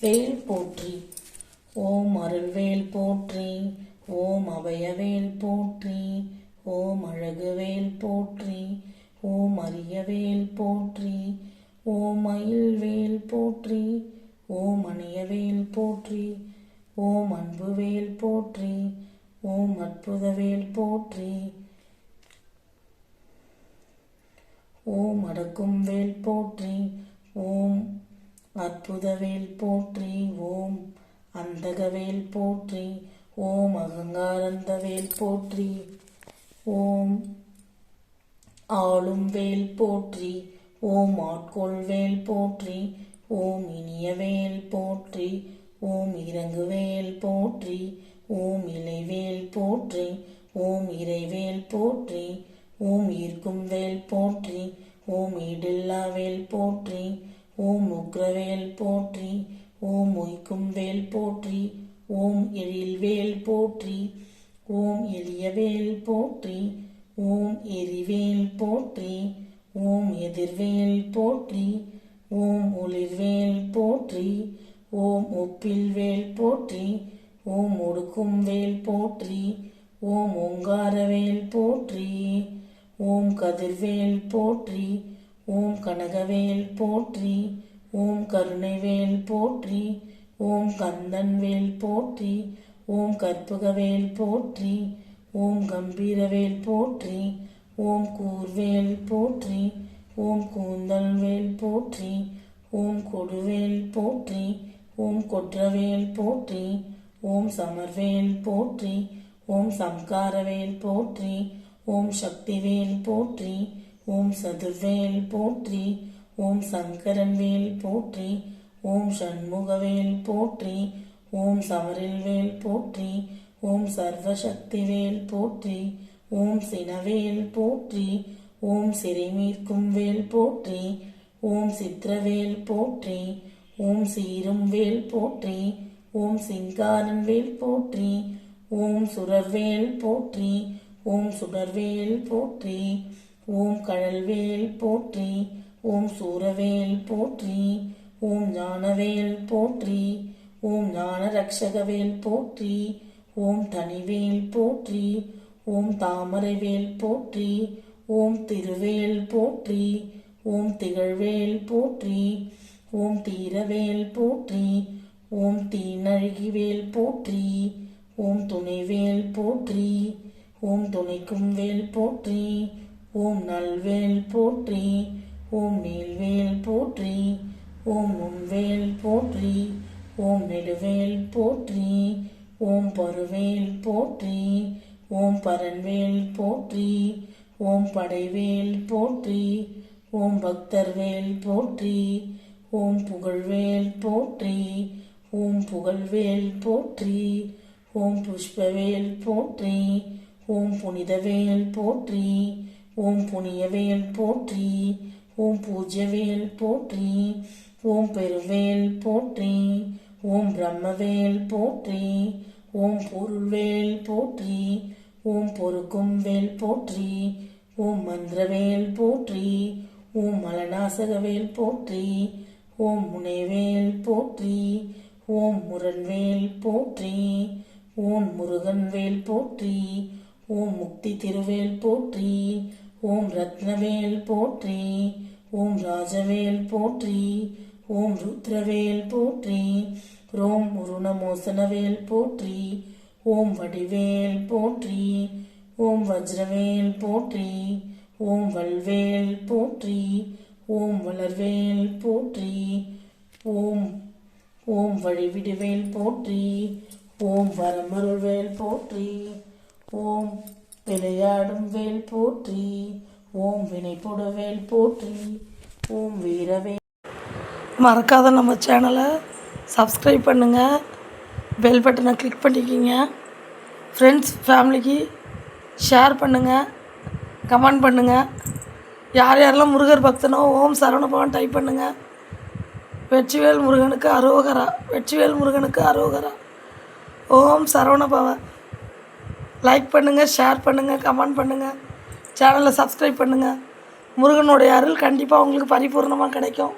வேல் போற்றி. ஓம் அருள்வேல் போற்றி. ஓம் அபயவேல் போற்றி. ஓம் அழகுவேல் போற்றி. ஓம் அரியவேல் போற்றி. ஓம் மயில்வேல் போற்றி. ஓம் அணியவேல் போற்றி. ஓம் அன்புவேல் போற்றி. ஓம் அற்புதவேல் போற்றி. ஓம் அடக்கும் வேல் போற்றி. ஓம் அற்புதவேல் போற்றி. ஓம் அந்தகவேல் போற்றி. ஓம் அகங்காரந்தவேல் போற்றி. ஓம் ஆளும் வேல் போற்றி. ஓம் ஆட்கொள்வேல் போற்றி. ஓம் இனியவேல் போற்றி. ஓம் இறங்குவேல் போற்றி. ஓம் இலைவேல் போற்றி. ஓம் இறைவேல் போற்றி. ஓம் ஈர்க்கும் வேல் போற்றி. ஓம் ஈடில்லா வேல் போற்றி. ஓம் உக்ரவேல் போற்றி. ஓம் உய்க்கும் வேல் போற்றி. ஓம் எழில்வேல் போற்றி. ஓம் எளியவேல் போற்றி. ஓம் எரிவேல் போற்றி. ஓம் எதிர்வேல் போற்றி. ஓம் ஒளிர்வேல் போற்றி. ஓம் ஒப்பில்வேல் போற்றி. ஓம் ஒடுக்கும் வேல் போற்றி. ஓம் ஓங்காரவேல் போற்றி. ஓம் கதிர்வேல் போற்றி. ஓம் கனகவேல் போற்றி. ஓம் கருணைவேல் போற்றி. ஓம் கந்தன்வேல் போற்றி. ஓம் கற்பகவேல் போற்றி. ஓம் கம்பீரவேல் போற்றி. ஓம் கூர்வேல் போற்றி. ஓம் கூந்தல்வேல் போற்றி. ஓம் கொடுவேல் போற்றி. ஓம் கொற்றவேல் போற்றி. ஓம் சமர்வேல் போற்றி. ஓம் சம்காரவேல் போற்றி. ஓம் சக்திவேல் போற்றி. ஓம் சதுர்வேல் போற்றி. ஓம் சங்கரன்வேல் போற்றி. ஓம் சண்முகவேல் போற்றி. ஓம் சமரில்வேல் போற்றி. ஓம் சர்வசக்திவேல் போற்றி. ஓம் சினவேல் போற்றி. ஓம் சிறைமீட்கும் வேல் போற்றி. ஓம் சித்திரவேல் போற்றி. ஓம் சீரும் வேல் போற்றி. ஓம் சிங்காரன் வேல் போற்றி. ஓம் சுரர்வேல் போற்றி. ஓம் சுடர்வேல் போற்றி. ஓம் கழல்வேல் போற்றி. ஓம் சூரவேல் போற்றி. ஓம் ஞானவேல் போற்றி. ஓம் ஞான ரக்ஷகவேல் போற்றி. ஓம் தனிவேல் போற்றி. ஓம் தாமரைவேல் போற்றி. ஓம் திருவேல் போற்றி. ஓம் திகழ்வேல் போற்றி. ஓம் தீரவேல் போற்றி. ஓம் தீநழுகிவேல் போற்றி. ஓம் துணைவேல் போற்றி. ஓம் துணைக்கும் வேல் போற்றி. ஓம் நல்வேல் போற்றி. ஓம் நீல்வேல் போற்றி. ஓம் நுண்வேல் போற்றி. ஓம் நெடுவேல் போற்றி. ஓம் பருவேல் போற்றி. ஓம் பரன்வேல் போற்றி. ஓம் படைவேல் போற்றி. ஓம் பக்தர்வேல் போற்றி. ஓம் புகழ்வேல் போற்றி. ஓம் புகழ்வேல் போற்றி. ஓம் புஷ்பவேல் போற்றி. ஓம் புனிதவேல் போற்றி. ஓம் புனியவேல் போற்றி. ஓம் பூஜ்யவேல் போற்றி. ஓம் பெருவேல் போற்றி. ஓம் பிரம்மவேல் போற்றி. ஓம் பொருள்வேல் போற்றி. ஓம் பொறுக்கும் வேல் போற்றி. ஓம் மந்திரவேல் போற்றி. ஓம் மலநாசகவேல் போற்றி. ஓம் முனைவேல் போற்றி. ஓம் முரண்வேல் போற்றி. ஓம் முருகன்வேல் போற்றி. ஓம் முக்தி திருவேல் போற்றி. ஓம் ரத்னவேல் போற்றி. ஓம் ராஜவேல் போற்றி. ஓம் ருத்ரவேல் போற்றி. ஓம் முருணமோசனவேல் போற்றி. ஓம் வடிவேல் போற்றி. ஓம் வஜ்ரவேல் போற்றி. ஓம் வல்வேல் போற்றி. ஓம் வளர்வேல் போற்றி. ஓம் ஓம் வழிவிடுவேல் போற்றி. ஓம் வரமருள்வேல் போற்றி. ஓம் விளையாடும் வேல் போற்றி. ஓம் வினைப்பொடுவேல் போற்றி. ஓம் வீரவேல். மறக்காத நம்ம சேனலை சப்ஸ்கிரைப் பண்ணுங்கள், பெல் பட்டனை கிளிக் பண்ணிக்கிங்க. ஃப்ரெண்ட்ஸ் ஃபேமிலிக்கு ஷேர் பண்ணுங்கள், கமெண்ட் பண்ணுங்கள். யார் யாரெல்லாம் முருகர் பக்தனோ ஓம் சரவணபவன் டைப் பண்ணுங்கள். வெற்றிவேல் முருகனுக்கு அரோகரா. வெற்றிவேல் முருகனுக்கு அரோகரா. ஓம் சரவணபவன். லைக் பண்ணுங்கள், ஷேர் பண்ணுங்கள், கமெண்ட் பண்ணுங்கள், சேனலை சப்ஸ்கிரைப் பண்ணுங்கள். முருகனுடைய அருள் கண்டிப்பாக உங்களுக்கு பரிபூர்ணமாக கிடைக்கும்.